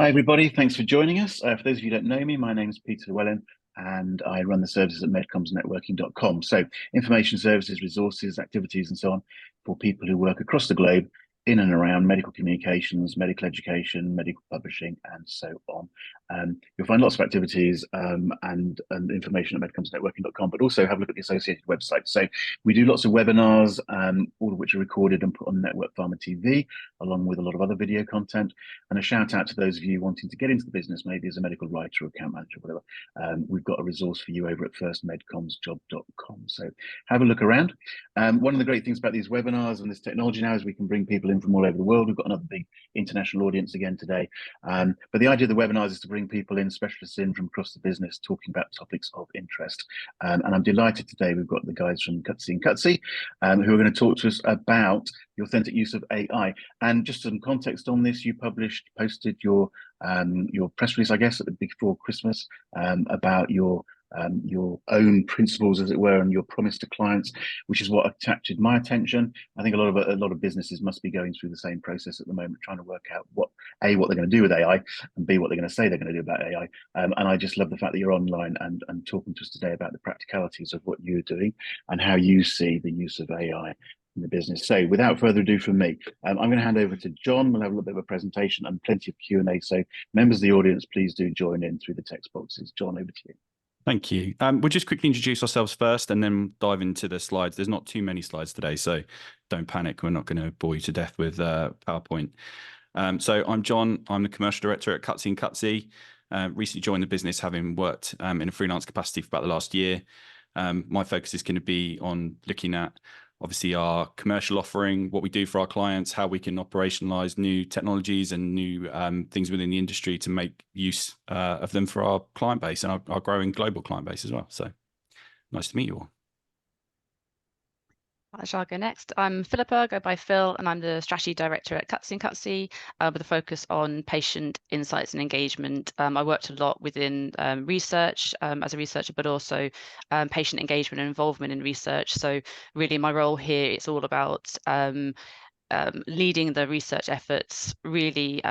Hi, everybody. Thanks for joining us. For those of you who don't know me, my name is Peter Llewellyn, and I run the services at MedComms So information services, resources, activities, and so on for people who work across the globe in and around medical communications, medical education, medical publishing, and so on. You'll find lots of activities and information at MedCommsNetworking.com, but also have a look at the associated website. So we do lots of webinars, all of which are recorded and put on NetworkPharma TV, along with a lot of other video content. And a shout out to those of you wanting to get into the business, maybe as a medical writer or account manager, whatever. We've got a resource for you over at firstmedcommsjob.com. So have a look around. One of the great things about these webinars and this technology now is we can bring people in from all over the world. We've got another big international audience again today. But the idea of the webinars is to bring people in, specialists in from across the business, talking about topics of interest. And I'm delighted today we've got the guys from Cuttsy+Cuttsy who are going to talk to us about the authentic use of AI. And just some context on this, you posted your press release, I guess, before Christmas about your own principles, as it were, and your promise to clients, which is what attracted my attention. I think a lot of businesses must be going through the same process at the moment, trying to work out what they're going to do with AI, and B, what they're going to say they're going to do about AI. And I just love the fact that you're online and talking to us today about the practicalities of what you're doing and how you see the use of AI in the business. So without further ado from me, I'm going to hand over to John. We'll have a little bit of a presentation and plenty of Q&A. So members of the audience, please do join in through the text boxes. John, over to you. Thank you. We'll just quickly introduce ourselves first and then dive into the slides. There's not too many slides today, so don't panic. We're not going to bore you to death with PowerPoint. So I'm John. I'm the commercial director at Cuttsy+Cuttsy. Recently joined the business, having worked in a freelance capacity for about the last year. My focus is going to be on looking at obviously our commercial offering, what we do for our clients, how we can operationalize new technologies and new things within the industry to make use of them for our client base and our growing global client base as well. So nice to meet you all. I shall go next. I'm Philippa, go by Phil, and I'm the strategy director at Cuttsy+Cuttsy with a focus on patient insights and engagement. I worked a lot within research as a researcher, but also patient engagement and involvement in research. So really my role here is all about leading the research efforts, really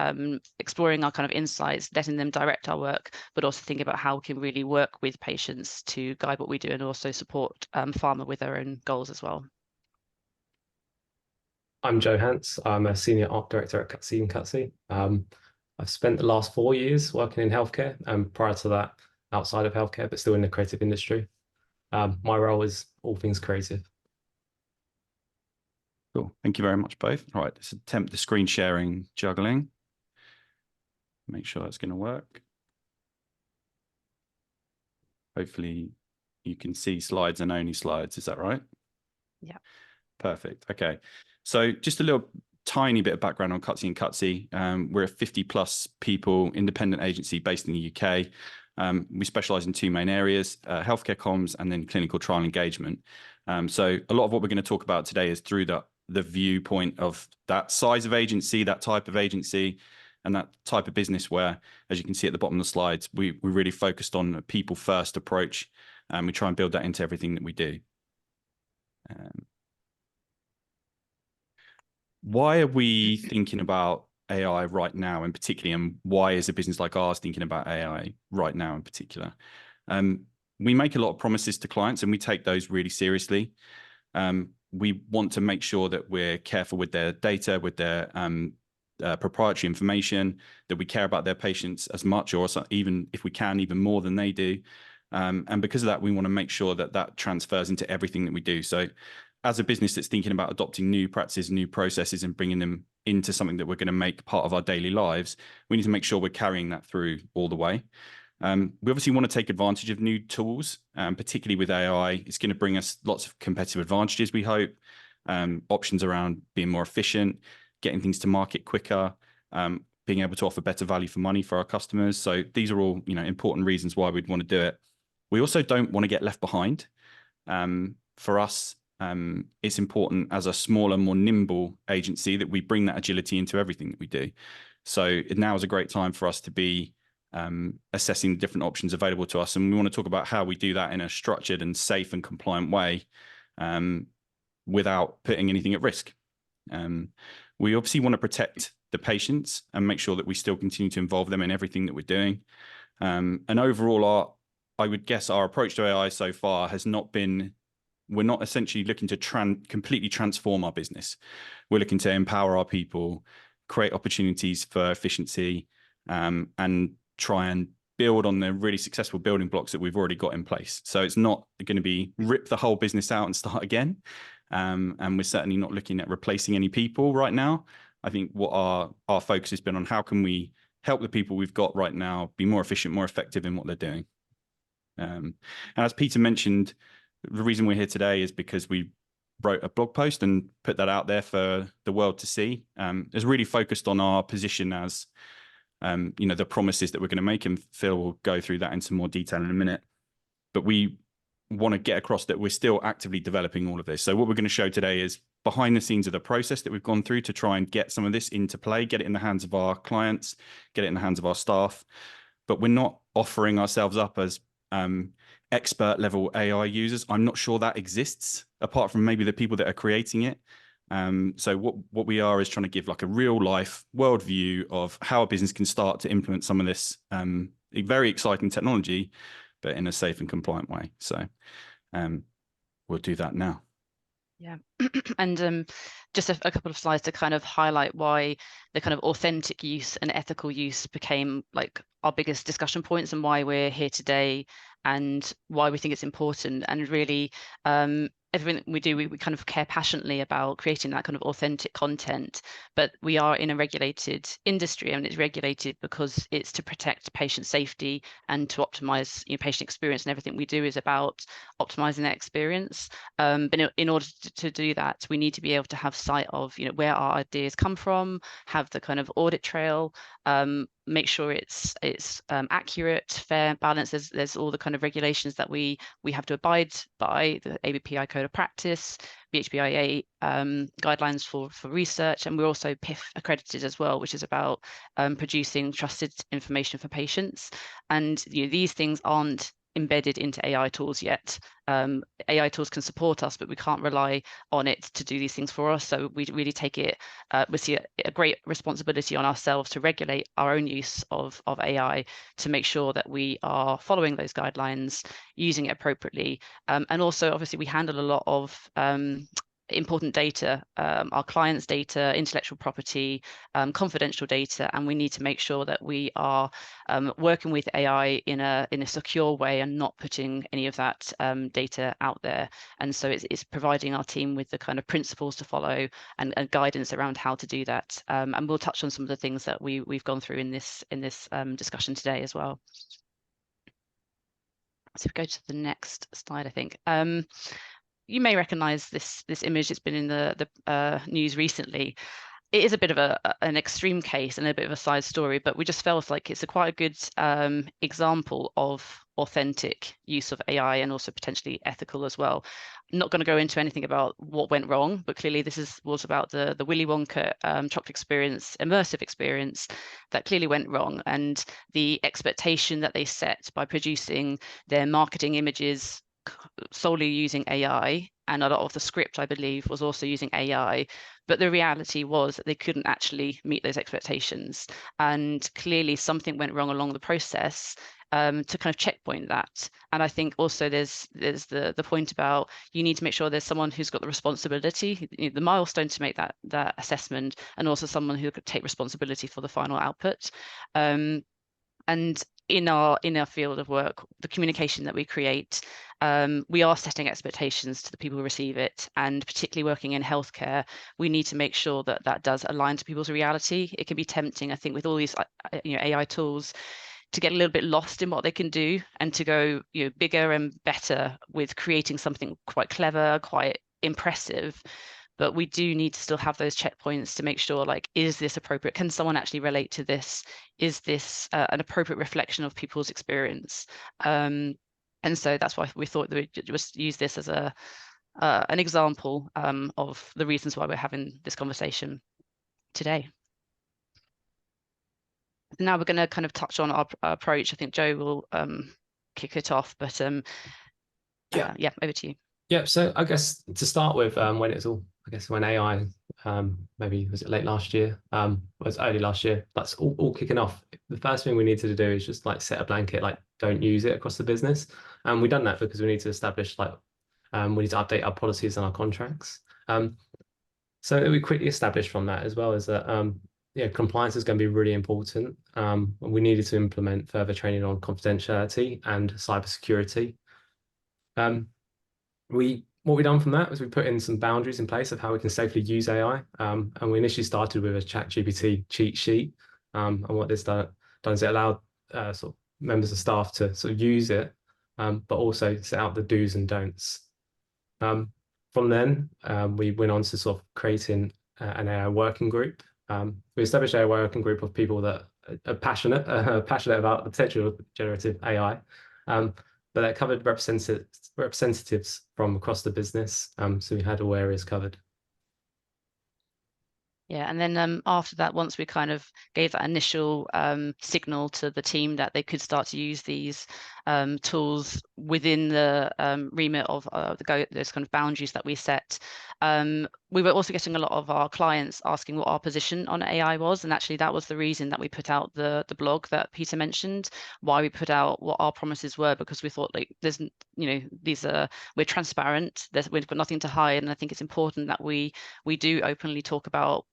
exploring our kind of insights, letting them direct our work, but also thinking about how we can really work with patients to guide what we do and also support pharma with their own goals as well. I'm Hance. I'm a senior art director at Cuttsy+Cuttsy. I've spent the last 4 years working in healthcare, and prior to that, outside of healthcare, but still in the creative industry. My role is all things creative. Cool. Thank you very much, both. All right, let's attempt the screen sharing juggling. Make sure that's going to work. Hopefully you can see slides and only slides. Is that right? Yeah. Perfect. Okay. So just a little tiny bit of background on Cuttsy+Cuttsy. We're a 50+ people independent agency based in the UK. We specialize in 2 main areas, healthcare comms and then clinical trial engagement. So a lot of what we're going to talk about today is through the viewpoint of that size of agency, that type of agency, and that type of business where, as you can see at the bottom of the slides, we really focused on a people first approach, and we try and build that into everything that we do. Why are we thinking about AI right now in particular, and why is a business like ours thinking about AI right now in particular? We make a lot of promises to clients and we take those really seriously. We want to make sure that we're careful with their data, with their proprietary information, that we care about their patients as much, or even if we can, even more than they do. And because of that, we want to make sure that that transfers into everything that we do. So as a business that's thinking about adopting new practices, new processes, and bringing them into something that we're going to make part of our daily lives, we need to make sure we're carrying that through all the way. We obviously want to take advantage of new tools, particularly with AI. It's going to bring us lots of competitive advantages, we hope, options around being more efficient, getting things to market quicker, being able to offer better value for money for our customers. So these are all, important reasons why we'd want to do it. We also don't want to get left behind. For us, it's important as a smaller, more nimble agency that we bring that agility into everything that we do. So now is a great time for us to be assessing the different options available to us. And we want to talk about how we do that in a structured and safe and compliant way without putting anything at risk. We obviously want to protect the patients and make sure that we still continue to involve them in everything that we're doing. And overall, I would guess our approach to AI so far has not been, we're not essentially looking to completely transform our business. We're looking to empower our people, create opportunities for efficiency, and try and build on the really successful building blocks that we've already got in place. So it's not going to be rip the whole business out and start again. And we're certainly not looking at replacing any people right now. I think what our focus has been on, how can we help the people we've got right now be more efficient, more effective in what they're doing. And as Peter mentioned, the reason we're here today is because we wrote a blog post and put that out there for the world to see. It's really focused on our position as, the promises that we're going to make, and Phil will go through that in some more detail in a minute. But we want to get across that we're still actively developing all of this. So what we're going to show today is behind the scenes of the process that we've gone through to try and get some of this into play, get it in the hands of our clients, get it in the hands of our staff. But we're not offering ourselves up as expert level AI users. I'm not sure that exists apart from maybe the people that are creating it. So what we are is trying to give like a real life worldview of how a business can start to implement some of this very exciting technology, but in a safe and compliant way. So we'll do that now. Yeah, and just a couple of slides to kind of highlight why the kind of authentic use and ethical use became like our biggest discussion points, and why we're here today, and why we think it's important. And really, everything we do, we kind of care passionately about creating that kind of authentic content. But we are in a regulated industry, and it's regulated because it's to protect patient safety and to optimize patient experience, and everything we do is about optimizing that experience. But in order to do that, we need to be able to have sight of where our ideas come from, have the kind of audit trail, make sure it's accurate, fair, balanced. There's all the kind of regulations that we have to abide by, the ABPI Code of Practice, BHBIA guidelines for research, and we're also PIF accredited as well, which is about producing trusted information for patients. And these things aren't embedded into AI tools yet. AI tools can support us, but we can't rely on it to do these things for us. So we really take it, we see a great responsibility on ourselves to regulate our own use of AI, to make sure that we are following those guidelines, using it appropriately. And also, obviously, we handle a lot of important data, our clients' data, intellectual property, confidential data, and we need to make sure that we are working with AI in a secure way and not putting any of that data out there. And so it's providing our team with the kind of principles to follow and guidance around how to do that. And we'll touch on some of the things that we've gone through in this discussion today as well. So if we go to the next slide, I think. You may recognize this image. It's been in the news recently. It is a bit of an extreme case and a bit of a side story, but we just felt like it's quite a good example of authentic use of AI, and also potentially ethical as well. I'm not going to go into anything about what went wrong, but clearly this was about the Willy Wonka chocolate experience, immersive experience, that clearly went wrong, and the expectation that they set by producing their marketing images solely using AI, and a lot of the script, I believe, was also using AI. But the reality was that they couldn't actually meet those expectations, and clearly something went wrong along the process to kind of checkpoint that. And I think also there's the point about you need to make sure there's someone who's got the responsibility, the milestone to make that assessment, and also someone who could take responsibility for the final output. And in our field of work, the communication that we create, we are setting expectations to the people who receive it, and particularly working in healthcare, we need to make sure that that does align to people's reality. It can be tempting, I think, with all these AI tools, to get a little bit lost in what they can do, and to go bigger and better with creating something quite clever, quite impressive. But we do need to still have those checkpoints to make sure, like, is this appropriate? Can someone actually relate to this? Is this an appropriate reflection of people's experience? And so that's why we thought that we'd just use this as an example of the reasons why we're having this conversation today. Now we're going to kind of touch on our approach. I think Joe will kick it off, but yeah, over to you. Yeah, so I guess to start with, when it's all guess when AI, maybe was it late last year, was early last year, that's all kicking off. The first thing we need to do is just like set a blanket, like don't use it across the business. And we've done that because we need to establish like, we need to update our policies and our contracts. So we quickly established from that as well as that, yeah, compliance is going to be really important. We needed to implement further training on confidentiality and cybersecurity. What we done from that was we put in some boundaries in place of how we can safely use AI. And we initially started with a ChatGPT cheat sheet. And what this done is it allowed sort of members of staff to sort of use it, but also set out the do's and don'ts. From then, we went on to sort of creating an AI working group. We established a working group of people that are passionate about the potential of generative AI. But that covered representatives from across the business. So we had all areas covered. Yeah, and then after that, once we kind of gave that initial signal to the team that they could start to use these tools within the remit of those kind of boundaries that we set, we were also getting a lot of our clients asking what our position on AI was, and actually that was the reason that we put out the blog that Peter mentioned, why we put out what our promises were, because we thought like there's, you know, we're transparent, we've got nothing to hide, and I think it's important that we do openly talk about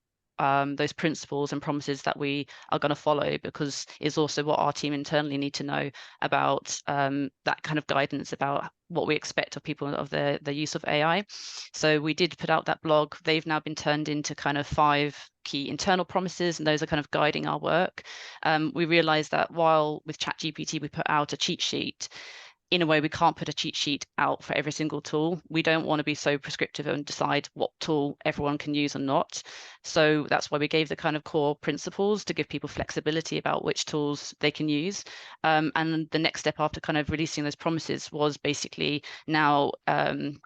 those principles and promises that we are going to follow, because it's also what our team internally need to know about that kind of guidance about what we expect of people of their use of AI. So we did put out that blog. They've now been turned into kind of 5 key internal promises, and those are kind of guiding our work. We realized that while with ChatGPT we put out a cheat sheet, in a way, we can't put a cheat sheet out for every single tool. We don't want to be so prescriptive and decide what tool everyone can use or not. So that's why we gave the kind of core principles to give people flexibility about which tools they can use. And the next step after kind of releasing those promises was basically now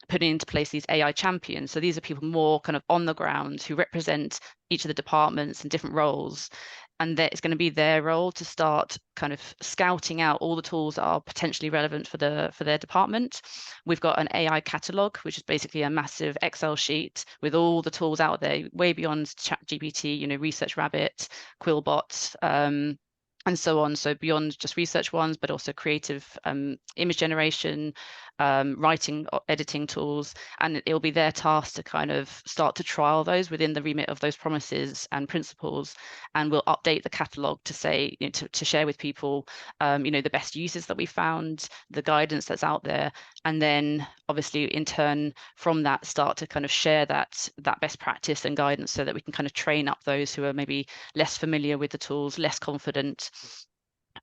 putting into place these AI champions. So these are people more kind of on the ground who represent each of the departments and different roles. And that it's going to be their role to start kind of scouting out all the tools that are potentially relevant for their department. We've got an AI catalog, which is basically a massive Excel sheet with all the tools out there, way beyond ChatGPT, you know, Research Rabbit, Quillbot, and so on. So beyond just research ones, but also creative image generation, writing, editing tools, and it'll be their task to kind of start to trial those within the remit of those promises and principles. And we'll update the catalog to say, you know, to share with people, you know, the best uses that we found, the guidance that's out there, and then obviously in turn from that start to kind of share that best practice and guidance so that we can kind of train up those who are maybe less familiar with the tools, less confident.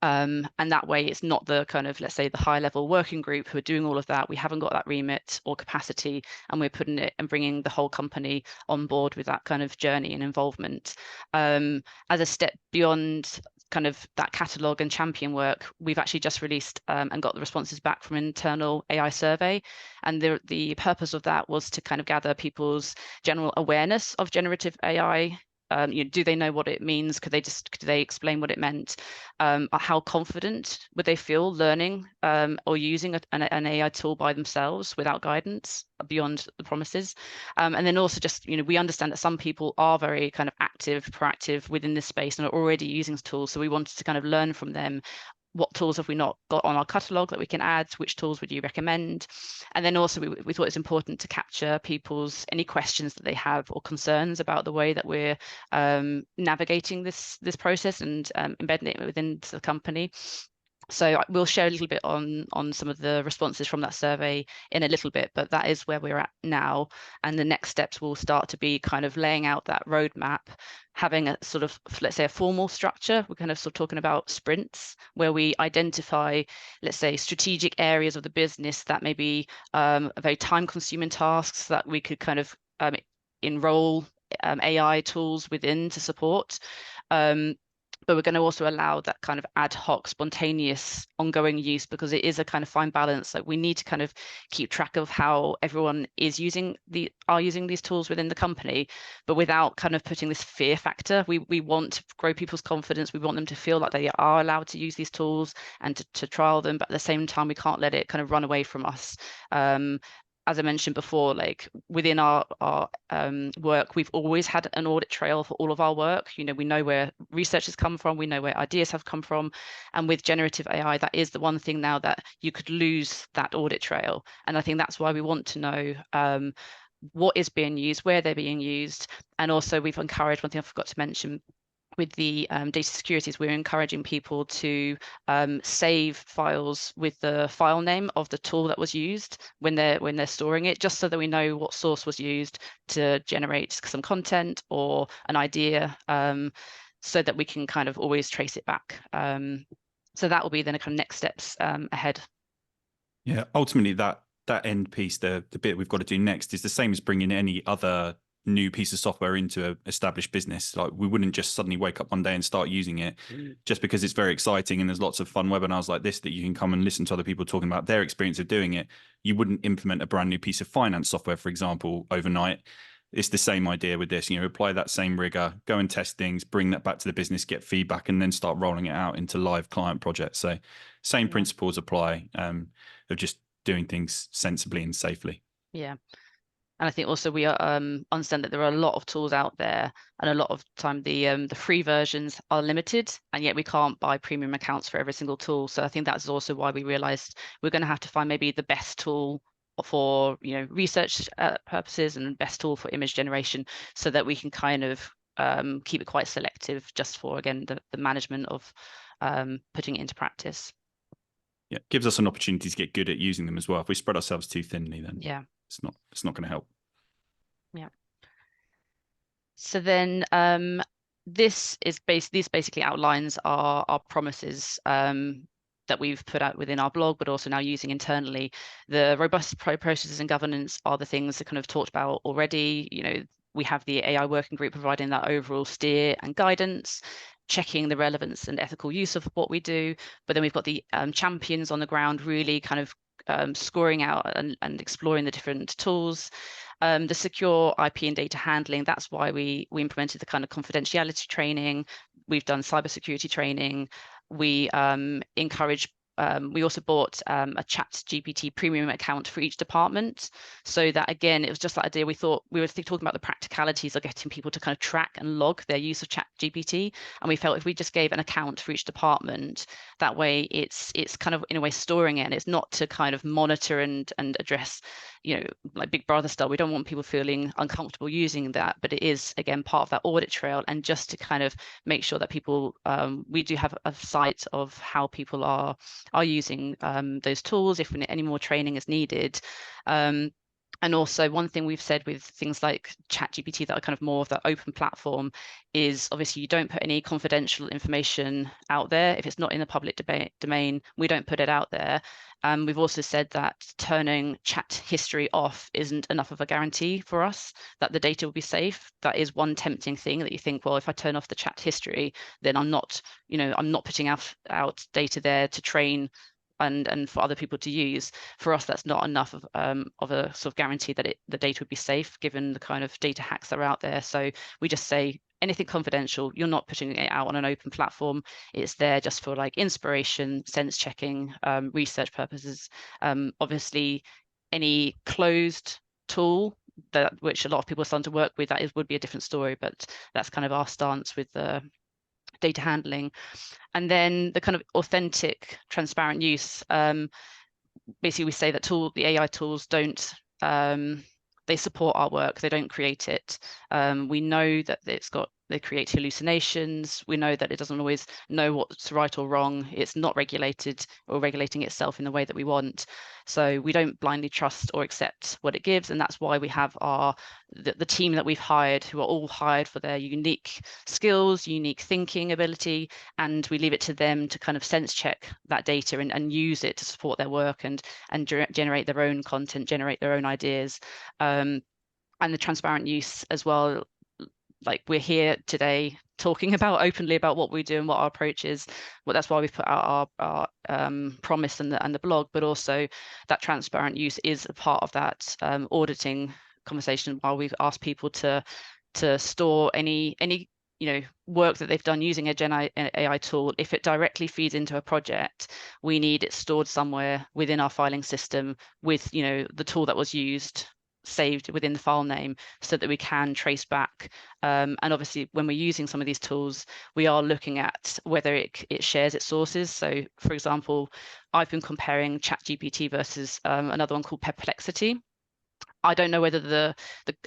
And that way it's not the kind of, let's say, the high level working group who are doing all of that. We haven't got that remit or capacity, and we're putting it and bringing the whole company on board with that kind of journey and involvement. As a step beyond kind of that catalog and champion work, we've actually just released and got the responses back from an internal AI survey. And the purpose of that was to kind of gather people's general awareness of generative AI. You know, do they know what it means? Could they explain what it meant? How confident would they feel learning or using an AI tool by themselves without guidance beyond the promises? And then also just, you know, we understand that some people are very kind of active, proactive within this space and are already using tools. So we wanted to kind of learn from them. What tools have we not got on our catalogue that we can add? Which tools would you recommend? And then also we thought it's important to capture people's any questions that they have or concerns about the way that we're navigating this process and embedding it within the company. So we'll share a little bit on some of the responses from that survey in a little bit, but that is where we're at now. And the next steps will start to be kind of laying out that roadmap, having a sort of, let's say, a formal structure. We're kind of sort of talking about sprints where we identify, let's say, strategic areas of the business that may be very time-consuming tasks that we could kind of enroll AI tools within to support. But we're going to also allow that kind of ad hoc, spontaneous, ongoing use, because it is a kind of fine balance. Like we need to kind of keep track of how everyone is using these tools within the company, but without kind of putting this fear factor. We want to grow people's confidence. We want them to feel like they are allowed to use these tools and to trial them, but at the same time, we can't let it kind of run away from us. as I mentioned before, like within our work, we've always had an audit trail for all of our work. You know, we know where research has come from, we know where ideas have come from, and with generative AI, that is the one thing now that you could lose that audit trail. And I think that's why we want to know what is being used, where they're being used, and also we've encouraged, one thing I forgot to mention, with the data security is we're encouraging people to save files with the file name of the tool that was used when they're storing it, just so that we know what source was used to generate some content or an idea, so that we can kind of always trace it back. So that will be then a kind of next steps ahead. Yeah, ultimately that end piece, the bit we've got to do next, is the same as bringing any other new piece of software into an established business. Like, we wouldn't just suddenly wake up one day and start using it just because it's very exciting and there's lots of fun webinars like this that you can come and listen to other people talking about their experience of doing it. You wouldn't implement a brand new piece of finance software, for example, overnight. It's the same idea with this. You know, apply that same rigor, go and test things, bring that back to the business, get feedback, and then start rolling it out into live client projects. So same principles apply, of just doing things sensibly and safely. Yeah. And I think also we understand that there are a lot of tools out there, and a lot of time the free versions are limited, and yet we can't buy premium accounts for every single tool. So I think that's also why we realized we're going to have to find maybe the best tool for, you know, research purposes, and best tool for image generation, so that we can kind of keep it quite selective, just for, again, the management of putting it into practice. Yeah, gives us an opportunity to get good at using them as well. If we spread ourselves too thinly, then it's not going to help. Yeah. So then this basically outlines our promises that we've put out within our blog, but also now using internally. The robust processes and governance are the things that kind of talked about already. You know, we have the AI working group providing that overall steer and guidance, checking the relevance and ethical use of what we do. But then we've got the champions on the ground, really kind of scoring out and exploring the different tools. The secure IP and data handling, that's why we implemented the kind of confidentiality training. We've done cybersecurity training. We encourage, we also bought a ChatGPT premium account for each department, so that, again, it was just that idea. We thought we were talking about the practicalities of getting people to kind of track and log their use of ChatGPT, and we felt if we just gave an account for each department, that way it's kind of in a way storing it, and it's not to kind of monitor and address, you know, like Big Brother style. We don't want people feeling uncomfortable using that, but it is, again, part of that audit trail, and just to kind of make sure that people, we do have a site of how people are using those tools, if any more training is needed. And also, one thing we've said with things like ChatGPT that are kind of more of the open platform is, obviously, you don't put any confidential information out there. If it's not in the public domain, we don't put it out there. We've also said that turning chat history off isn't enough of a guarantee for us that the data will be safe. That is one tempting thing, that you think, well, if I turn off the chat history, then I'm not putting out data there to train and for other people to use. For us, that's not enough of a sort of guarantee that the data would be safe, given the kind of data hacks that are out there. So we just say, anything confidential, you're not putting it out on an open platform. It's there just for like inspiration, sense checking, research purposes. Obviously, any closed tool which a lot of people are starting to work with, would be a different story, but that's kind of our stance with the data handling. And then the kind of authentic, transparent use. Basically, we say that the AI tools don't, they support our work, they don't create it. We know that they create hallucinations. We know that it doesn't always know what's right or wrong. It's not regulated or regulating itself in the way that we want. So we don't blindly trust or accept what it gives. And that's why we have the team that we've hired, who are all hired for their unique skills, unique thinking ability, and we leave it to them to kind of sense check that data and use it to support their work and generate their own content, generate their own ideas. And the transparent use as well. Like, we're here today talking about openly about what we do and what our approach is. Well, that's why we've put out our promise and the blog, but also that transparent use is a part of that auditing conversation, while we've asked people to store any work that they've done using a Gen AI tool, if it directly feeds into a project, we need it stored somewhere within our filing system with the tool that was used saved within the file name, so that we can trace back. And obviously, when we're using some of these tools, we are looking at whether it shares its sources. So, for example, I've been comparing ChatGPT versus another one called Perplexity. I don't know whether the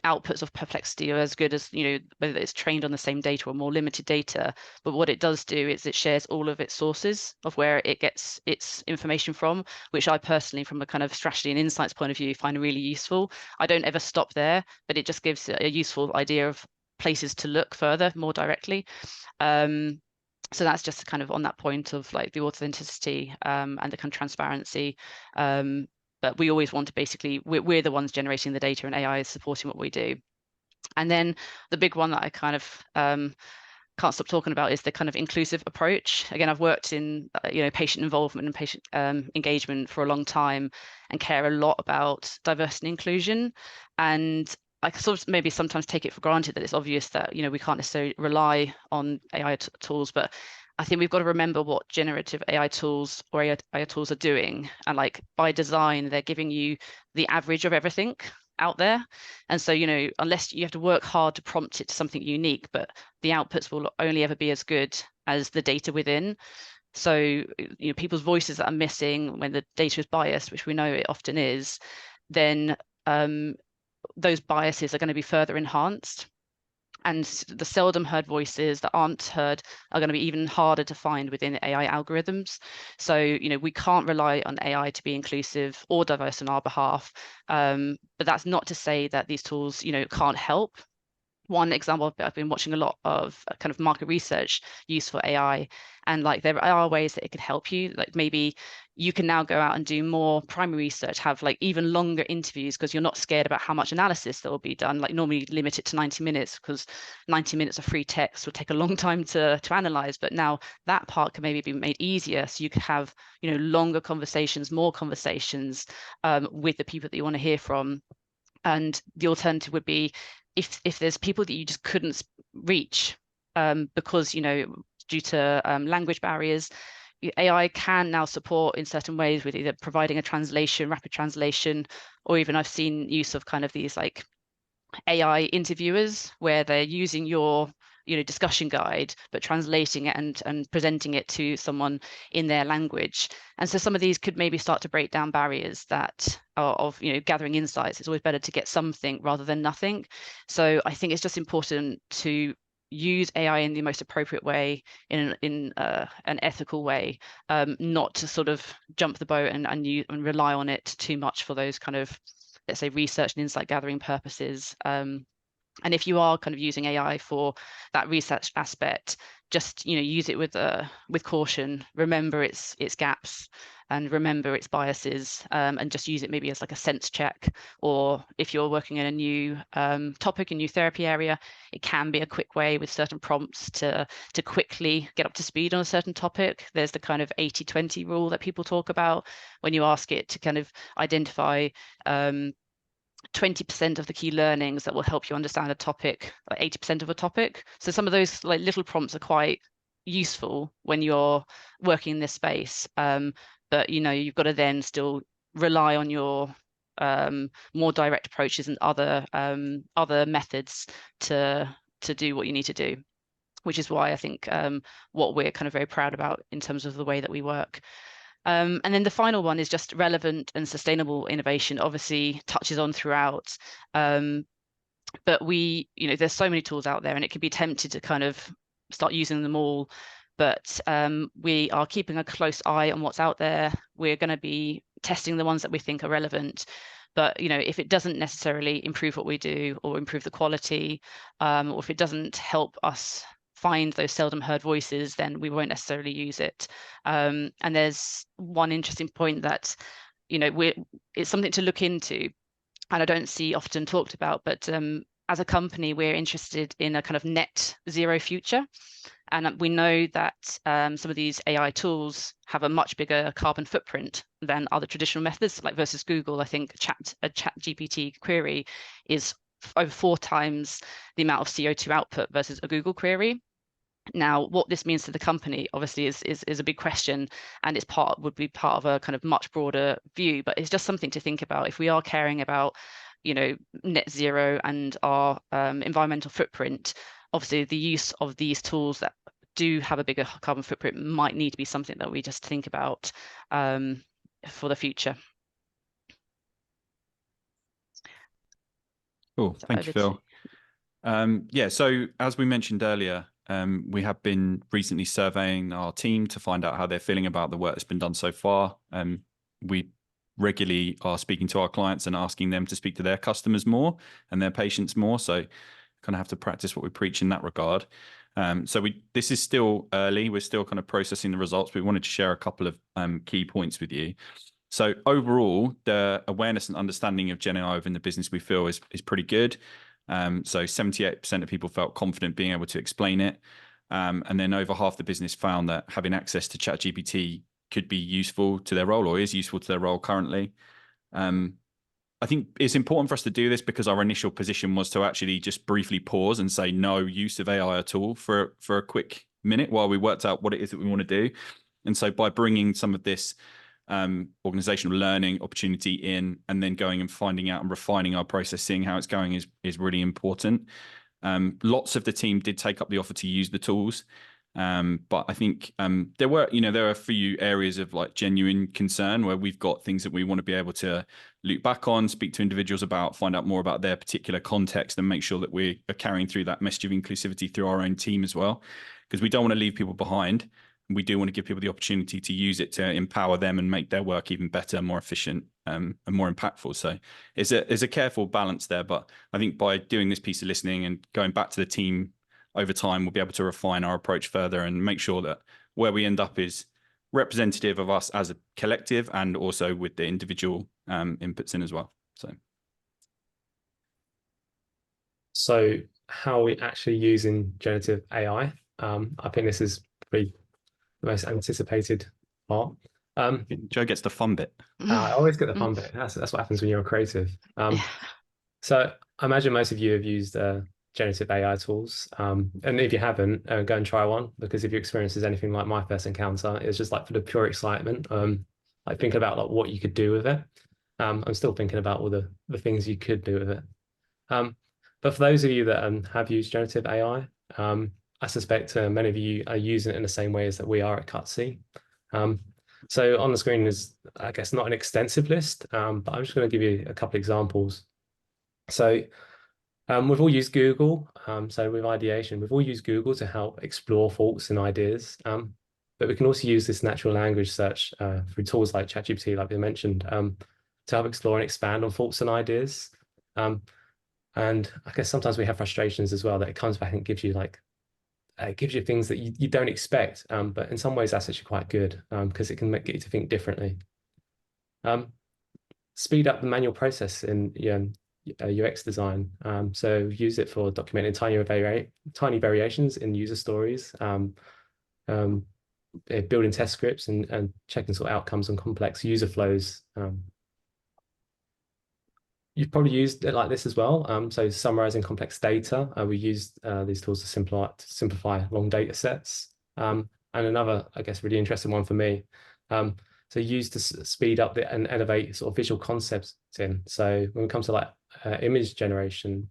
outputs of Perplexity are as good as, whether it's trained on the same data or more limited data. But what it does do is it shares all of its sources of where it gets its information from, which I personally, from a kind of strategy and insights point of view, find really useful. I don't ever stop there, but it just gives a useful idea of places to look further, more directly. So that's just kind of on that point of like the authenticity and the kind of transparency. But we always want to basically, we're the ones generating the data, and AI is supporting what we do. And then the big one that I kind of can't stop talking about is the kind of inclusive approach. Again, I've worked in patient involvement and patient engagement for a long time, and care a lot about diversity and inclusion. And I sort of maybe sometimes take it for granted that it's obvious that we can't necessarily rely on AI tools, but I think we've got to remember what generative AI tools or AI tools are doing. And like by design, they're giving you the average of everything out there. And so, unless you have to work hard to prompt it to something unique, but the outputs will only ever be as good as the data within. So, people's voices that are missing when the data is biased, which we know it often is, then those biases are going to be further enhanced. And the seldom heard voices that aren't heard are going to be even harder to find within AI algorithms. So, we can't rely on AI to be inclusive or diverse on our behalf. But that's not to say that these tools, can't help. One example, I've been watching a lot of kind of market research use for AI, and like there are ways that it could help you. Like maybe you can now go out and do more primary research, have like even longer interviews, because you're not scared about how much analysis that will be done. Like normally limit it to 90 minutes, because 90 minutes of free text will take a long time to analyze. But now that part can maybe be made easier, so you can have longer conversations, more conversations with the people that you want to hear from. And the alternative would be if there's people that you just couldn't reach because due to language barriers, AI can now support in certain ways with either providing a translation, rapid translation, or even I've seen use of kind of these like AI interviewers where they're using your discussion guide, but translating it and presenting it to someone in their language. And so some of these could maybe start to break down barriers that are of gathering insights. It's always better to get something rather than nothing. So I think it's just important to use AI in the most appropriate way, in an ethical way, not to sort of jump the boat and rely on it too much for those kind of, let's say, research and insight gathering purposes. And if you are kind of using AI for that research aspect, just use it with caution. Remember its gaps, and remember its biases, and just use it maybe as like a sense check. Or if you're working in a new topic, a new therapy area, it can be a quick way with certain prompts to quickly get up to speed on a certain topic. There's the kind of 80-20 rule that people talk about, when you ask it to kind of identify 20% of the key learnings that will help you understand a topic, like 80% of a topic. So some of those like little prompts are quite useful when you're working in this space. But you've got to then still rely on your more direct approaches and other methods to do what you need to do, which is why I think what we're kind of very proud about in terms of the way that we work. And then the final one is just relevant and sustainable innovation. Obviously touches on throughout, but there's so many tools out there, and it can be tempted to kind of start using them all. But we are keeping a close eye on what's out there. We're going to be testing the ones that we think are relevant. But if it doesn't necessarily improve what we do or improve the quality, or if it doesn't help us find those seldom heard voices, then we won't necessarily use it. And there's one interesting point that it's something to look into, and I don't see often talked about, but as a company, we're interested in a kind of net zero future. And we know that some of these AI tools have a much bigger carbon footprint than other traditional methods, like versus Google. I think a chat GPT query is over 4 times the amount of CO2 output versus a Google query. Now, what this means to the company obviously is a big question, and would be part of a kind of much broader view, but it's just something to think about. If we are caring about, you know, net zero and our environmental footprint, obviously the use of these tools that do have a bigger carbon footprint might need to be something that we just think about for the future. Cool, thank you, Phil. Yeah, so as we mentioned earlier, we have been recently surveying our team to find out how they're feeling about the work that's been done so far. We regularly are speaking to our clients and asking them to speak to their customers more and their patients more. So kind of have to practice what we preach in that regard. So this is still early. We're still kind of processing the results. We wanted to share a couple of key points with you. So overall, the awareness and understanding of Gen AI within the business we feel is pretty good. So 78% of people felt confident being able to explain it. And then over half the business found that having access to ChatGPT could be useful to their role or is useful to their role currently. I think it's important for us to do this because our initial position was to actually just briefly pause and say no use of AI at all for a quick minute while we worked out what it is that we want to do. And so by bringing some of this organizational learning opportunity in and then going and finding out and refining our process, seeing how it's going is really important. Lots of the team did take up the offer to use the tools. But I think there are a few areas of like genuine concern where we've got things that we want to be able to loop back on, speak to individuals about, find out more about their particular context and make sure that we are carrying through that message of inclusivity through our own team as well, because we don't want to leave people behind. We do want to give people the opportunity to use it to empower them and make their work even better, more efficient, and more impactful. So it's a careful balance there. But I think by doing this piece of listening and going back to the team over time, we'll be able to refine our approach further and make sure that where we end up is representative of us as a collective and also with the individual inputs in as well. So how are we actually using generative AI? I think this is probably the most anticipated part. Joe gets the fun bit. I always get the fun bit. That's what happens when you're a creative. So I imagine most of you have used generative AI tools. And if you haven't, go and try one, because if your experience is anything like my first encounter, it's just like for the pure excitement, like thinking about like what you could do with it. I'm still thinking about all the things you could do with it. But for those of you that have used generative AI, I suspect many of you are using it in the same way as that we are at Cuttsy. So on the screen is, I guess, not an extensive list, but I'm just going to give you a couple of examples. So we've all used Google. So with ideation, we've all used Google to help explore thoughts and ideas. But we can also use this natural language search through tools like ChatGPT, like we mentioned, to help explore and expand on thoughts and ideas. And I guess sometimes we have frustrations as well, that it comes back and gives you like, it gives you things that you don't expect. But in some ways that's actually quite good because it can get you to think differently. Speed up the manual process in UX design. So use it for documenting tiny variations in user stories, building test scripts and checking sort of outcomes and complex user flows. You've probably used it like this as well. So summarizing complex data, we used these tools to simplify long data sets. And another, I guess, really interesting one for me. So used to speed up and elevate sort of visual concepts in. So when it comes to like image generation,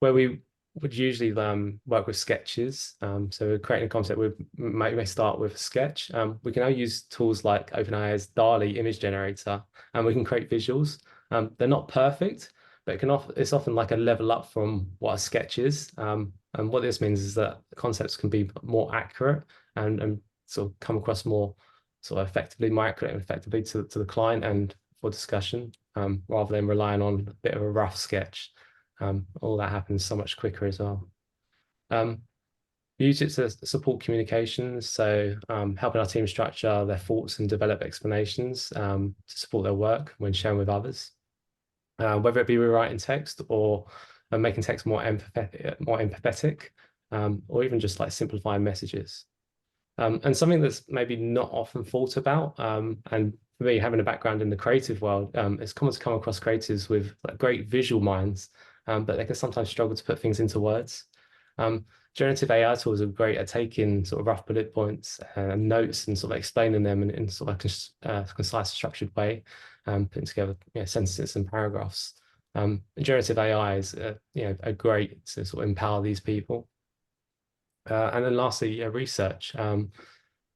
where we would usually work with sketches. So creating a concept, we may start with a sketch. We can now use tools like OpenAI's DALL-E image generator, and we can create visuals. They're not perfect, but it's often like a level up from what a sketch is. And what this means is that the concepts can be more accurate and sort of come across more sort of effectively, more accurate and effectively to the client and for discussion, rather than relying on a bit of a rough sketch. All that happens so much quicker as well. We use it to support communications, so helping our team structure their thoughts and develop explanations to support their work when sharing with others. Whether it be rewriting text or making text more empathetic, or even just like simplifying messages. And something that's maybe not often thought about, and for me, having a background in the creative world, it's common to come across creatives with like great visual minds, but they can sometimes struggle to put things into words. Generative AI tools are great at taking sort of rough bullet points and notes and sort of explaining them in sort of a concise, structured way, putting together sentences and paragraphs. Generative AI is a great to sort of empower these people. And then lastly, research.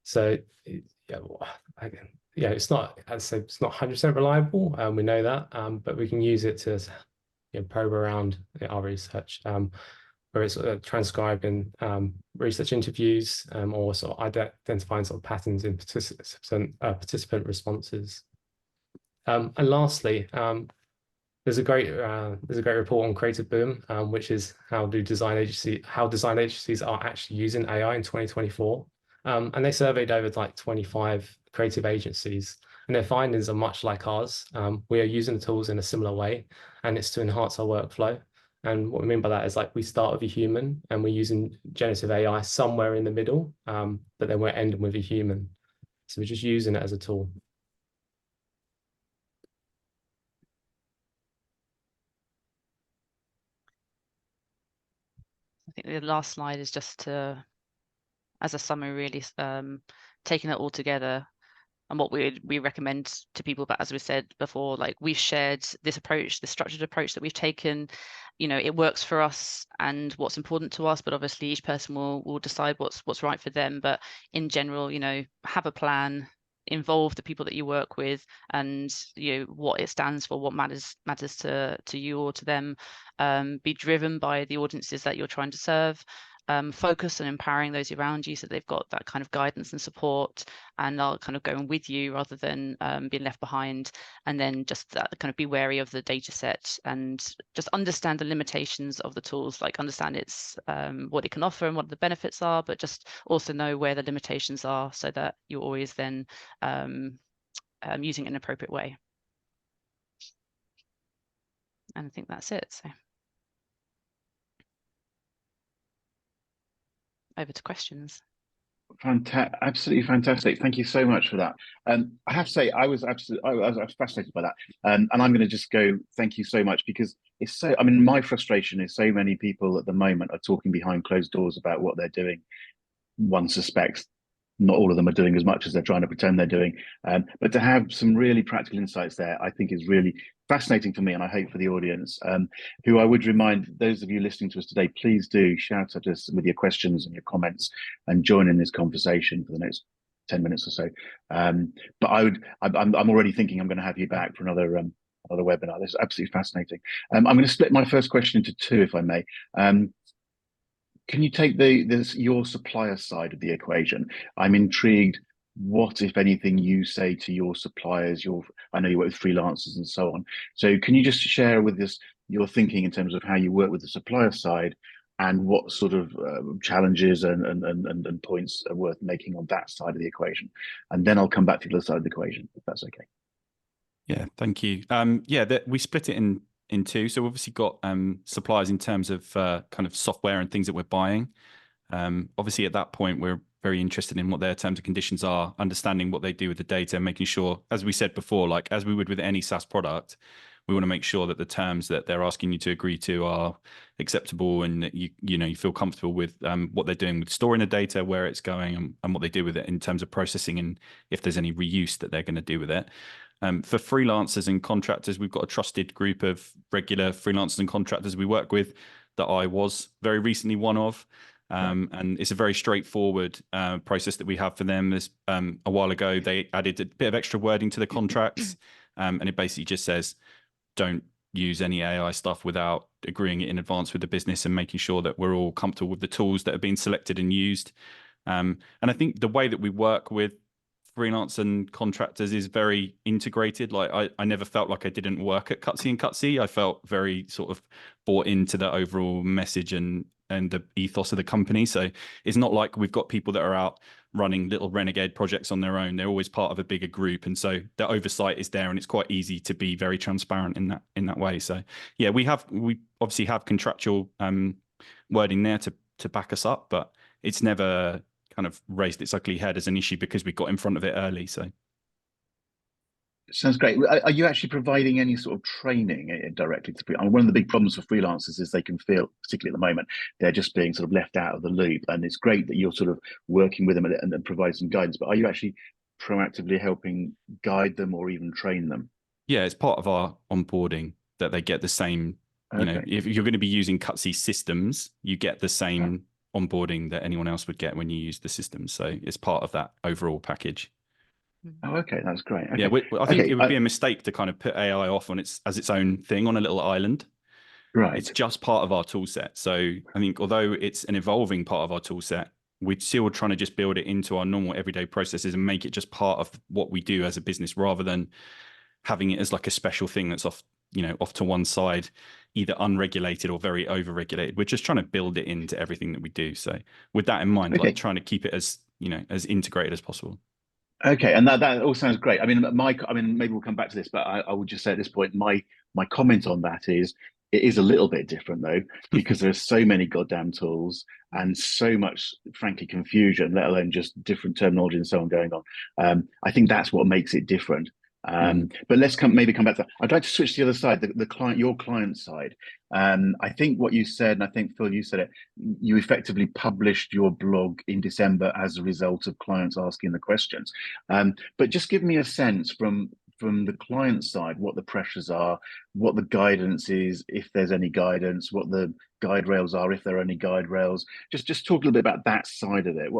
So it's not, as I said, it's not 100% reliable. We know that, but we can use it to probe around our research. Where it's transcribing research interviews or sort of identifying sort of patterns in participant responses. And lastly, there's a great report on Creative Boom, which is how design agencies are actually using AI in 2024. And they surveyed over like 25 creative agencies, and their findings are much like ours. We are using the tools in a similar way, and it's to enhance our workflow. And what we mean by that is like we start with a human and we're using generative AI somewhere in the middle, but then we're ending with a human. So we're just using it as a tool. I think the last slide is just to, as a summary, really taking it all together. And what we recommend to people, but as we said before, like we've shared this approach, the structured approach that we've taken, it works for us and what's important to us, but obviously each person will decide what's right for them. But in general, have a plan, involve the people that you work with, and what it stands for, what matters to you or to them. Be driven by the audiences that you're trying to serve. Focus on empowering those around you so they've got that kind of guidance and support and are kind of going with you rather than being left behind. And then just kind of be wary of the data set and just understand the limitations of the tools, like understand it's what it can offer and what the benefits are, but just also know where the limitations are so that you're always then using it in an appropriate way. And I think that's it. So over to questions. Absolutely fantastic. Thank you so much for that. I have to say, I was fascinated by that. And I'm going to just go, thank you so much, because it's so, my frustration is so many people at the moment are talking behind closed doors about what they're doing. One suspects not all of them are doing as much as they're trying to pretend they're doing. But to have some really practical insights there, I think is really fascinating for me, and I hope for the audience, who I would remind those of you listening to us today, please do shout at us with your questions and your comments and join in this conversation for the next 10 minutes or so. But I'm already thinking I'm going to have you back for another webinar. This is absolutely fascinating. I'm going to split my first question into two, if I may. Can you take your supplier side of the equation? I'm intrigued. What, if anything, you say to your suppliers? I know you work with freelancers and so on. So can you just share with us your thinking in terms of how you work with the supplier side and what sort of challenges and points are worth making on that side of the equation? And then I'll come back to the other side of the equation, if that's okay. Yeah, thank you. We split it in two. So we've obviously got suppliers in terms of kind of software and things that we're buying. Obviously at that point, we're very interested in what their terms and conditions are, understanding what they do with the data, making sure, as we said before, like as we would with any SaaS product, we want to make sure that the terms that they're asking you to agree to are acceptable and that you feel comfortable with what they're doing with storing the data, where it's going, and what they do with it in terms of processing, and if there's any reuse that they're going to do with it. For freelancers and contractors, we've got a trusted group of regular freelancers and contractors we work with that I was very recently one of. And it's a very straightforward process that we have for them. This, a while ago, they added a bit of extra wording to the contracts, and it basically just says, don't use any AI stuff without agreeing it in advance with the business and making sure that we're all comfortable with the tools that have been selected and used. And I think the way that we work with freelance and contractors is very integrated. Like I never felt like I didn't work at Cuttsy+Cuttsy. I felt very sort of bought into the overall message and the ethos of the company. So it's not like we've got people that are out running little renegade projects on their own. They're always part of a bigger group, and so the oversight is there, and it's quite easy to be very transparent in that way. So yeah, we obviously have contractual wording there to back us up, but it's never kind of raised its ugly head as an issue because we got in front of it early. So Sounds great. Are you actually providing any sort of training directly to people? I mean, one of the big problems for freelancers is they can feel, particularly at the moment, they're just being sort of left out of the loop. And it's great that you're sort of working with them and provide some guidance. But are you actually proactively helping guide them or even train them? Yeah, it's part of our onboarding that they get the same. You know, if you're going to be using Cuttsy systems, you get the same onboarding that anyone else would get when you use the system. So it's part of that overall package. Oh, okay, that's great. Okay. Yeah, I think it would be a mistake to kind of put AI off on its own thing on a little island. Right. It's just part of our tool set. So I think although it's an evolving part of our tool set, we're still trying to just build it into our normal everyday processes and make it just part of what we do as a business, rather than having it as like a special thing that's off to one side, either unregulated or very over-regulated. We're just trying to build it into everything that we do. So with that in mind, like trying to keep it as, as integrated as possible. Okay, and that all sounds great. I mean, maybe we'll come back to this, but I would just say at this point, my comment on that is it is a little bit different though, because there's so many goddamn tools and so much, frankly, confusion, let alone just different terminology and so on going on. I think that's what makes it different. But let's maybe come back to that. I'd like to switch to the other side, the client, your client side. I think what you said, and I think Phil, you said it, you effectively published your blog in December as a result of clients asking the questions. But just give me a sense from the client side, what the pressures are, what the guidance is, if there's any guidance, what the guide rails are, if there are any guide rails. Just talk a little bit about that side of it.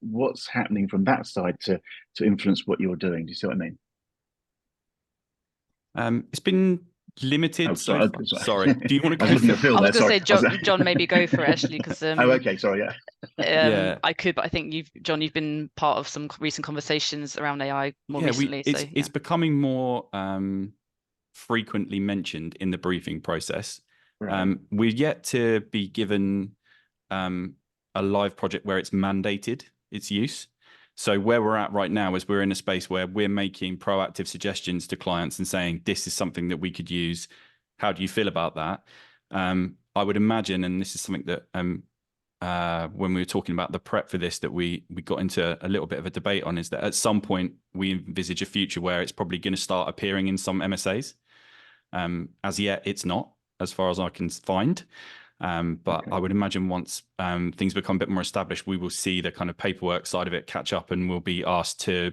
What's happening from that side to influence what you're doing? Do you see what I mean? It's been limited. Oh, sorry. Do you want to I was looking at Phil I was there, going to say, John, maybe go for it, actually, because oh, okay, sorry, yeah. I could, but I think you've been part of some recent conversations around AI more recently. It's becoming more frequently mentioned in the briefing process. Right. We're yet to be given a live project where it's mandated its use. So where we're at right now is we're in a space where we're making proactive suggestions to clients and saying, this is something that we could use. How do you feel about that? I would imagine, and this is something that when we were talking about the prep for this, that we got into a little bit of a debate on, is that at some point we envisage a future where it's probably going to start appearing in some MSAs. As yet, it's not, as far as I can find. But I would imagine once things become a bit more established, we will see the kind of paperwork side of it catch up, and we'll be asked to,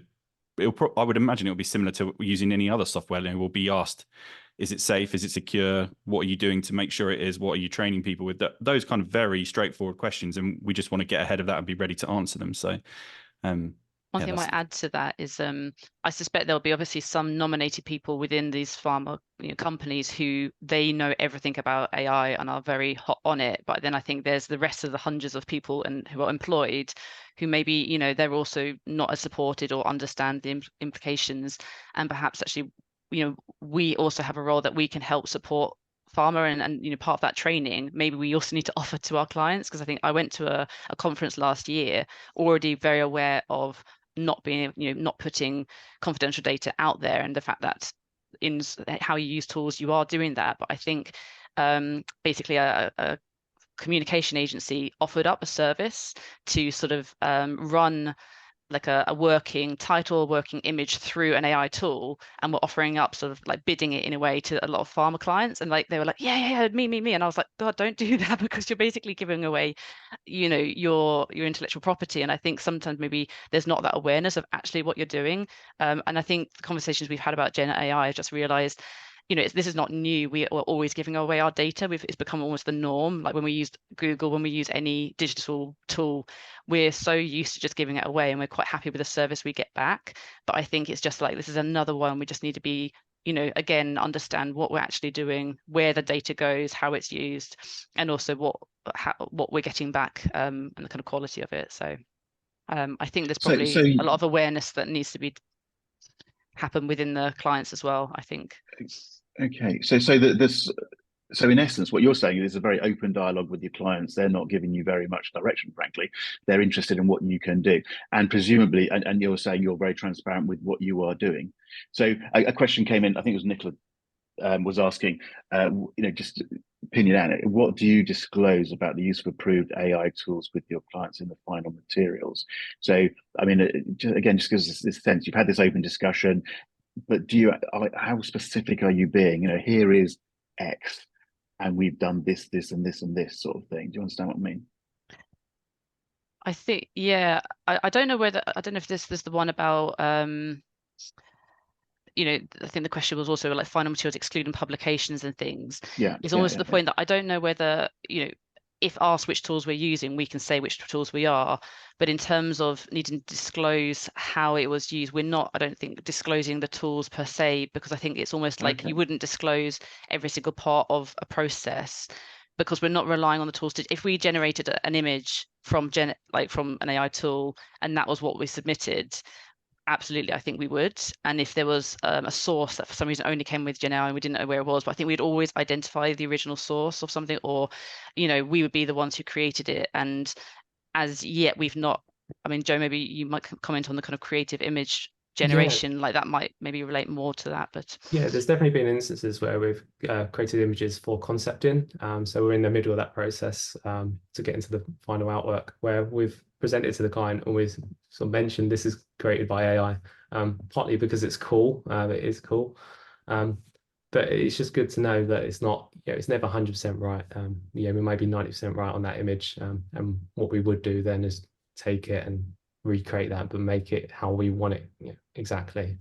I would imagine it'll be similar to using any other software, and we'll be asked, is it safe? Is it secure? What are you doing to make sure it is? What are you training people with? Those kind of very straightforward questions, and we just want to get ahead of that and be ready to answer them. So one thing I might add to that is I suspect there'll be obviously some nominated people within these pharma companies who they know everything about AI and are very hot on it. But then I think there's the rest of the hundreds of people who are employed who maybe, they're also not as supported or understand the implications. And perhaps actually, we also have a role that we can help support pharma and part of that training maybe we also need to offer to our clients, because I think I went to a conference last year already very aware of not being, not putting confidential data out there, and the fact that in how you use tools you are doing that. But I think basically a communication agency offered up a service to sort of run like a working title, working image through an AI tool, and we're offering up sort of like bidding it in a way to a lot of pharma clients, and like they were like, yeah, me, and I was like, God, don't do that, because you're basically giving away, your intellectual property. And I think sometimes maybe there's not that awareness of actually what you're doing. And I think the conversations we've had about Gen AI, I just realized, this is not new. We are always giving away our data. It's become almost the norm. Like when we use Google, when we use any digital tool, we're so used to just giving it away, and we're quite happy with the service we get back. But I think it's just like, this is another one. We just need to be, again, understand what we're actually doing, where the data goes, how it's used, and also what we're getting back, and the kind of quality of it. So I think there's probably a lot of awareness that needs to be happen within the clients as well, I think. Okay, so in essence, what you're saying is a very open dialogue with your clients. They're not giving you very much direction, frankly. They're interested in what you can do, and presumably, and you're saying you're very transparent with what you are doing. So a question came in, I think it was Nicola was asking, just opinion on it. What do you disclose about the use of approved AI tools with your clients in the final materials? So, I mean, again, just gives us this sense, you've had this open discussion. but how specific are you being? You know, here is X, and we've done this, this, and this, and this sort of thing. Do you understand what I mean? I think, yeah, I don't know whether, I don't know if this is the one about, you know, I think the question was also like final materials excluding publications and things. Yeah, It's almost to the point that I don't know whether, you know, if asked which tools we're using, we can say which tools we are. But in terms of needing to disclose how it was used, we're not, I don't think, disclosing the tools per se, because I think it's almost like you wouldn't disclose every single part of a process, because we're not relying on the tools to, if we generated an image from from an AI tool and that was what we submitted, absolutely, I think we would. And if there was a source that for some reason only came with Gen AI and we didn't know where it was, but I think we'd always identify the original source of something, or, you know, we would be the ones who created it. And as yet, we've not, I mean, Joe, maybe you might comment on the kind of creative image generation, like that might maybe relate more to that. But yeah, there's definitely been instances where we've created images for concepting. So we're in the middle of that process to get into the final artwork, where we've presented to the client and we've sort of mentioned this is created by AI, partly because it's cool. It is cool. But it's just good to know that it's not, you know, it's never 100% right. Yeah, we may be 90% right on that image. And what we would do then is take it and recreate that, but make it how we want it, you know, exactly.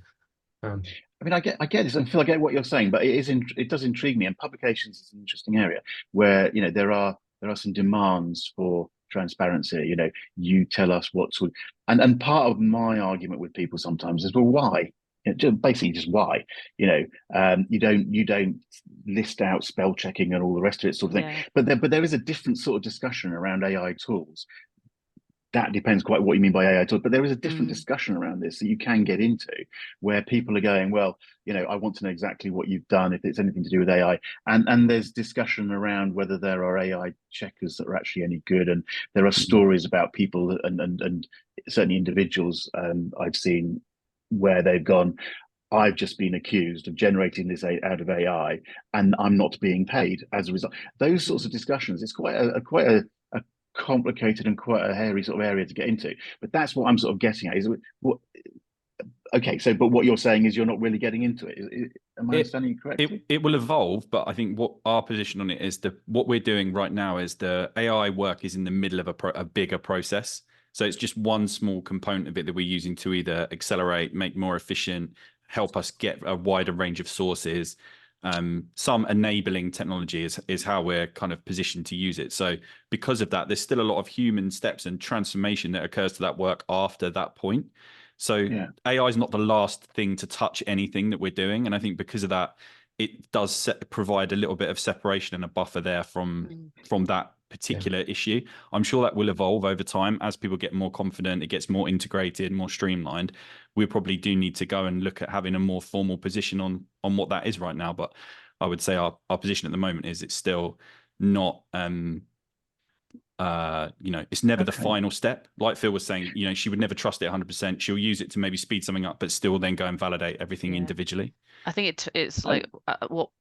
I mean, I get this, and Phil, I get what you're saying, but it does intrigue me. And publications is an interesting area where, you know, there are some demands for transparency. You know, you tell us what's, and part of my argument with people sometimes is, well, why? You know, basically, just why? You know, you don't list out spell checking and all the rest of it, sort of thing. yeah. But there is a different sort of discussion around AI tools. That depends quite what you mean by AI tools, but there is a different discussion around this that you can get into, where people are going, well, you know, I want to know exactly what you've done, if it's anything to do with AI, and there's discussion around whether there are AI checkers that are actually any good, and there are stories about people and certainly individuals I've seen where they've gone, I've just been accused of generating this out of AI, and I'm not being paid as a result. Those sorts of discussions, it's quite a complicated and quite a hairy sort of area to get into. But that's what I'm sort of getting at. Is what? Okay, so but what you're saying is you're not really getting into it. Am I understanding you correctly? It will evolve, but I think what our position on it is what we're doing right now is the AI work is in the middle of a bigger process. So it's just one small component of it that we're using to either accelerate, make more efficient, help us get a wider range of sources. Some enabling technology is how we're kind of positioned to use it. So because of that, there's still a lot of human steps and transformation that occurs to that work after that point. So AI is not the last thing to touch anything that we're doing. And I think because of that, it does provide a little bit of separation and a buffer there from that particular issue. I'm sure that will evolve over time as people get more confident, it gets more integrated, more streamlined. We probably do need to go and look at having a more formal position on what that is right now. But I would say our position at the moment is it's still not you know, it's never the final step. Like Phil was saying, you know, she would never trust it 100%. She'll use it to maybe speed something up, but still then go and validate everything individually. I think it's like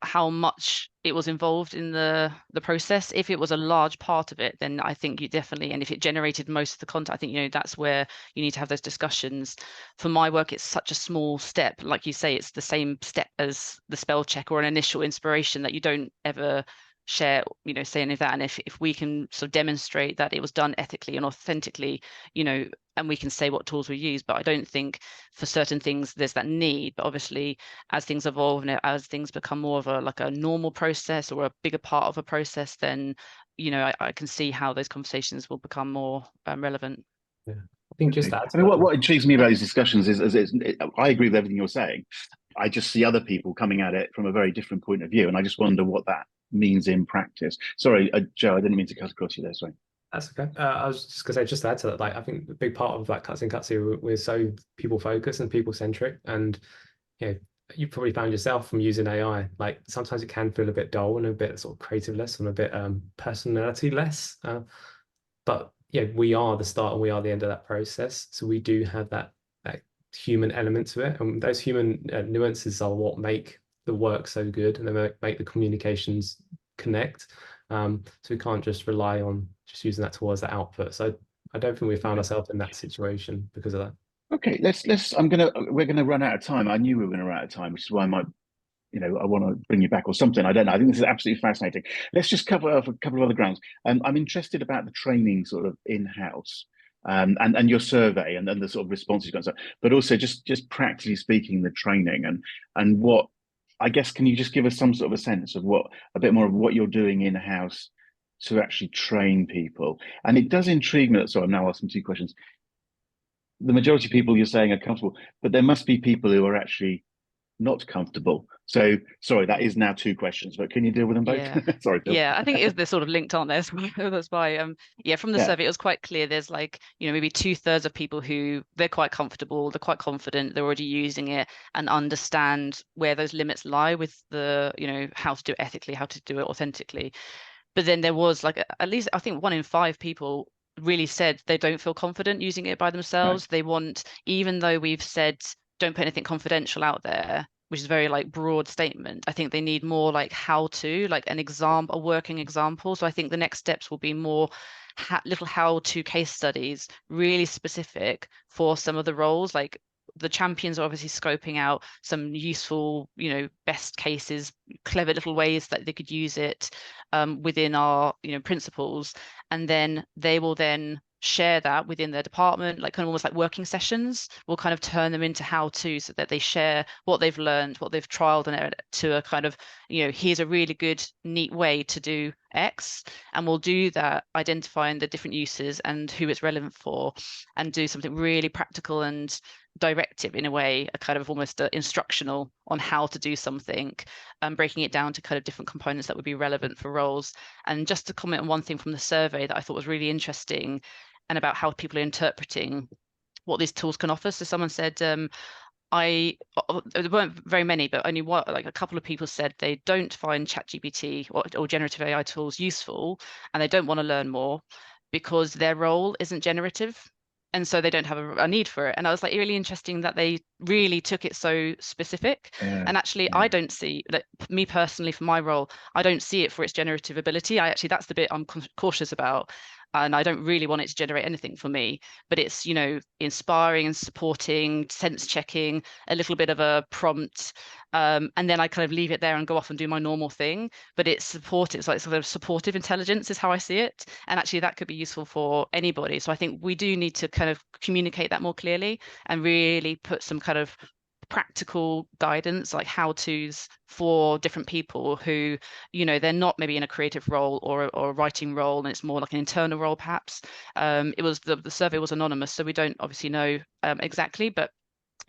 how much it was involved in the process. If it was a large part of it, then I think you definitely, and if it generated most of the content, I think, you know, that's where you need to have those discussions. For my work, it's such a small step. Like you say, it's the same step as the spell check or an initial inspiration that you don't ever share, you know, say any of that. And if we can sort of demonstrate that it was done ethically and authentically, you know, and we can say what tools we use, but I don't think for certain things there's that need. But obviously, as things evolve and as things become more of a normal process or a bigger part of a process, then, you know, I can see how those conversations will become more relevant. Yeah, I think just that. I mean, what intrigues me about these discussions is I agree with everything you're saying. I just see other people coming at it from a very different point of view, and I just wonder what that means in practice. Sorry, Joe, I didn't mean to cut across you there. Sorry. That's okay. I was just going to say, just to add to that, like I think a big part of that Cuttsy+Cuttsy, we're so people focused and people centric, and you know, you probably found yourself from using AI, like sometimes it can feel a bit dull and a bit sort of creative less and a bit personality less. But yeah, we are the start and we are the end of that process, so we do have that human element to it, and those human nuances are what make the work so good, and they make the communications connect. So we can't just rely on just using that tool as the output. So I don't think we found ourselves in that situation because of that. Okay, we're gonna run out of time. I knew we were going to run out of time, which is why I might, I want to bring you back or something. I don't know. I think this is absolutely fascinating. Let's just cover off a couple of other grounds. I'm interested about the training sort of in-house, and your survey and the sort of responses you got, but also just practically speaking, the training and what, I guess, can you just give us some sort of a sense of a bit more of what you're doing in-house to actually train people? And it does intrigue me. So I'm now asking two questions. The majority of people you're saying are comfortable, but there must be people who are actually not comfortable. So sorry, that is now two questions, but can you deal with them both? Yeah. Sorry, Phil. Yeah, I think they're sort of linked, aren't they? That's why yeah, from the survey it was quite clear there's like, maybe 2/3 of people who they're quite comfortable, they're quite confident, they're already using it and understand where those limits lie with the, how to do it ethically, how to do it authentically. But then there was like at least I think 1 in 5 people really said they don't feel confident using it by themselves. They want, even though we've said don't put anything confidential out there, which is very like broad statement, I think they need more like how to, like a working example. So I think the next steps will be more little how to case studies, really specific for some of the roles. Like the champions are obviously scoping out some useful, best cases, clever little ways that they could use it within our, principles, and then they will then share that within their department, like kind of almost like working sessions. We'll kind of turn them into how to, so that they share what they've learned, what they've trialed, and to a kind of, here's a really good, neat way to do X. And we'll do that, identifying the different uses and who it's relevant for, and do something really practical and directive in a way, a kind of almost instructional on how to do something, breaking it down to kind of different components that would be relevant for roles. And just to comment on one thing from the survey that I thought was really interesting, and about how people are interpreting what these tools can offer. So someone said, there weren't very many, but only like a couple of people said they don't find ChatGPT or generative AI tools useful, and they don't want to learn more because their role isn't generative. And so they don't have a need for it. And I was like, really interesting that they really took it so specific. And actually, I don't see that, me personally, for my role, I don't see it for its generative ability. That's the bit I'm cautious about. And I don't really want it to generate anything for me, but it's, inspiring and supporting, sense checking, a little bit of a prompt. And then I kind of leave it there and go off and do my normal thing. But it's supportive. It's like sort of supportive intelligence is how I see it. And actually that could be useful for anybody. So I think we do need to kind of communicate that more clearly and really put some kind of practical guidance, like how-tos for different people who, they're not maybe in a creative role or a writing role, and it's more like an internal role perhaps. It was the survey was anonymous, so we don't obviously know exactly, but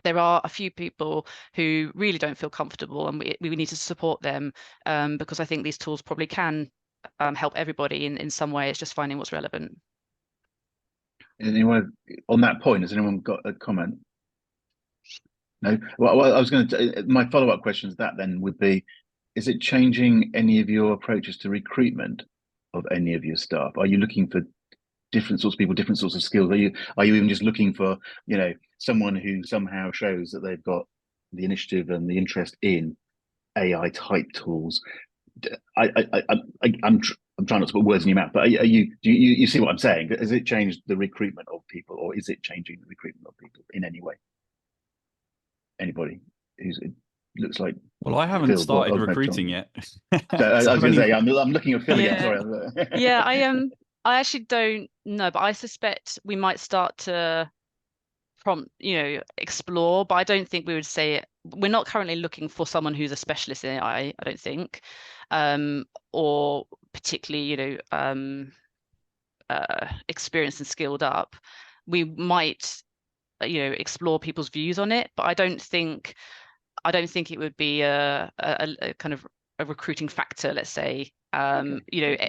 there are a few people who really don't feel comfortable, and we need to support them, because I think these tools probably can help everybody in some way. It's just finding what's relevant. Anyone on that point? Has anyone got a comment? No. Well, I was going to. My follow-up question to that then would be: is it changing any of your approaches to recruitment of any of your staff? Are you looking for different sorts of people, different sorts of skills? Are you even just looking for someone who somehow shows that they've got the initiative and the interest in AI type tools? I'm trying not to put words in your mouth, but do you see what I'm saying? Has it changed the recruitment of people, or is it changing the recruitment of people in any way? Anybody who's, it looks like. Well, I haven't started recruiting yet. So I was going to say, I'm looking at Phil again. Sorry. Yeah, I actually don't know, but I suspect we might start to explore, but I don't think we would say it. We're not currently looking for someone who's a specialist in AI, I don't think, or particularly, experienced and skilled up. We might, explore people's views on it, but I don't think it would be a kind of a recruiting factor, let's say.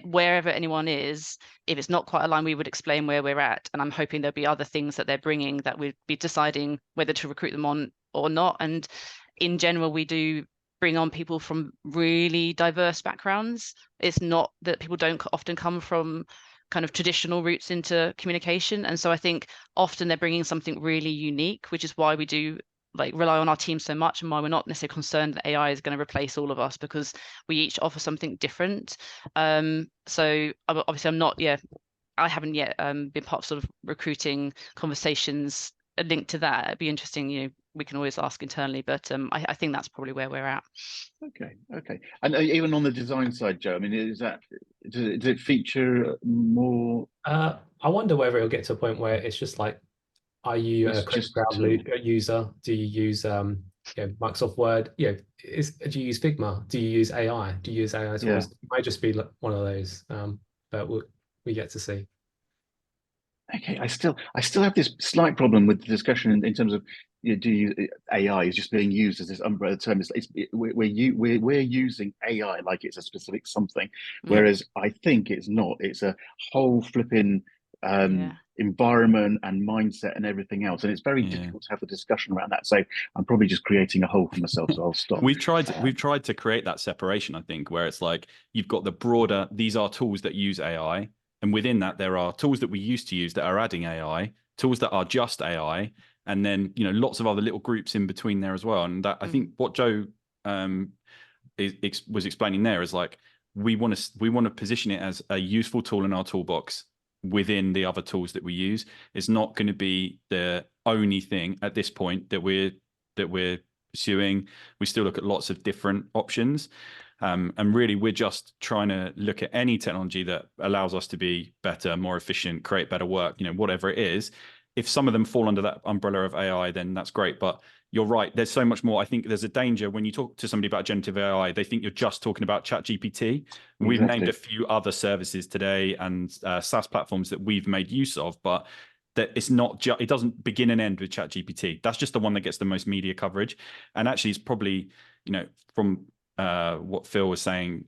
Wherever anyone is, if it's not quite aligned, we would explain where we're at, and I'm hoping there'll be other things that they're bringing that we'd be deciding whether to recruit them on or not. And in general, we do bring on people from really diverse backgrounds. It's not that people don't often come from kind of traditional routes into communication, and so I think often they're bringing something really unique, which is why we do rely on our team so much, and why we're not necessarily concerned that AI is going to replace all of us, because we each offer something different. So obviously I haven't yet been part of sort of recruiting conversations a link to that, it'd be interesting. We can always ask internally, but I think that's probably where we're at. Okay. And even on the design side, Joe, I mean, does it feature more? I wonder whether it'll get to a point where it's just like, are you a Creative Cloud user? Do you use Microsoft Word? Do you use Figma? Do you use AI? Do you use AI tools? Yeah. It might just be like one of those, but we get to see. Okay, I still have this slight problem with the discussion in terms of AI is just being used as this umbrella term. We're using AI like it's a specific something, whereas I think it's not. It's a whole flipping environment and mindset and everything else, and it's very difficult to have the discussion around that. So I'm probably just creating a hole for myself, so I'll stop. We've tried to create that separation, I think, where it's like you've got the broader, these are tools that use AI, and within that there are tools that we used to use that are adding AI, tools that are just AI, and then lots of other little groups in between there as well. And that I think what Joe was explaining there is like we want to position it as a useful tool in our toolbox within the other tools that we use. It's not going to be the only thing at this point that we're pursuing. We still look at lots of different options, and really we're just trying to look at any technology that allows us to be better, more efficient, create better work, whatever it is. If some of them fall under that umbrella of AI, then that's great. But you're right, there's so much more. I think there's a danger when you talk to somebody about generative AI, they think you're just talking about ChatGPT. We've named a few other services today and SaaS platforms that we've made use of, but that it's not it doesn't begin and end with ChatGPT. That's just the one that gets the most media coverage. And actually it's probably, from what Phil was saying,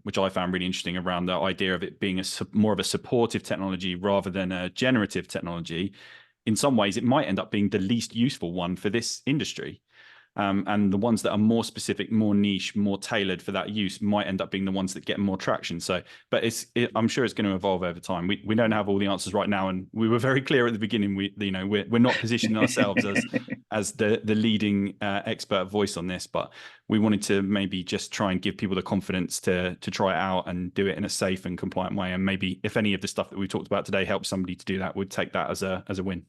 which I found really interesting around the idea of it being more of a supportive technology rather than a generative technology. In some ways, it might end up being the least useful one for this industry. And the ones that are more specific, more niche, more tailored for that use might end up being the ones that get more traction. So, but I'm sure it's going to evolve over time. We don't have all the answers right now, and we were very clear at the beginning. We're not positioning ourselves as the leading expert voice on this, but we wanted to maybe just try and give people the confidence to try it out and do it in a safe and compliant way. And maybe if any of the stuff that we talked about today helps somebody to do that, we'd take that as a win.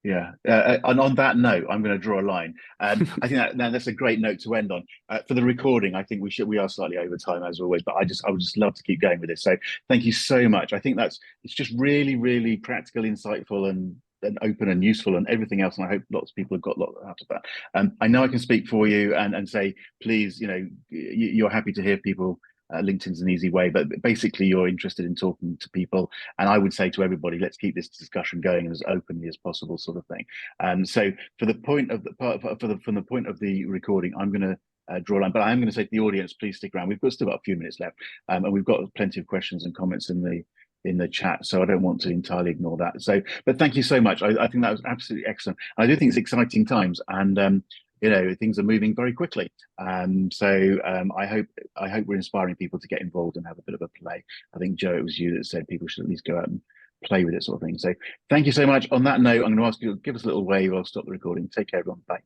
Yeah, and on that note, I'm going to draw a line. I think that's a great note to end on. For the recording, I think we are slightly over time as always, but I would just love to keep going with this. So thank you so much. I think it's just really, really practical, insightful, and open and useful, and everything else. And I hope lots of people have got a lot out of that. I know I can speak for you and say, please, you're happy to hear people. LinkedIn's an easy way, but basically you're interested in talking to people, and I would say to everybody, let's keep this discussion going as openly as possible, sort of thing. So for the point of from the point of the recording, I'm going to draw a line, but I'm going to say to the audience, please stick around. We've still got a few minutes left, and we've got plenty of questions and comments in the chat, so I don't want to entirely ignore that. So, but thank you so much. I think that was absolutely excellent. I do think it's exciting times, and things are moving very quickly. So I hope we're inspiring people to get involved and have a bit of a play. I think, Joe, it was you that said people should at least go out and play with it, sort of thing. So thank you so much. On that note, I'm going to ask you to give us a little wave. I'll stop the recording. Take care, everyone. Bye.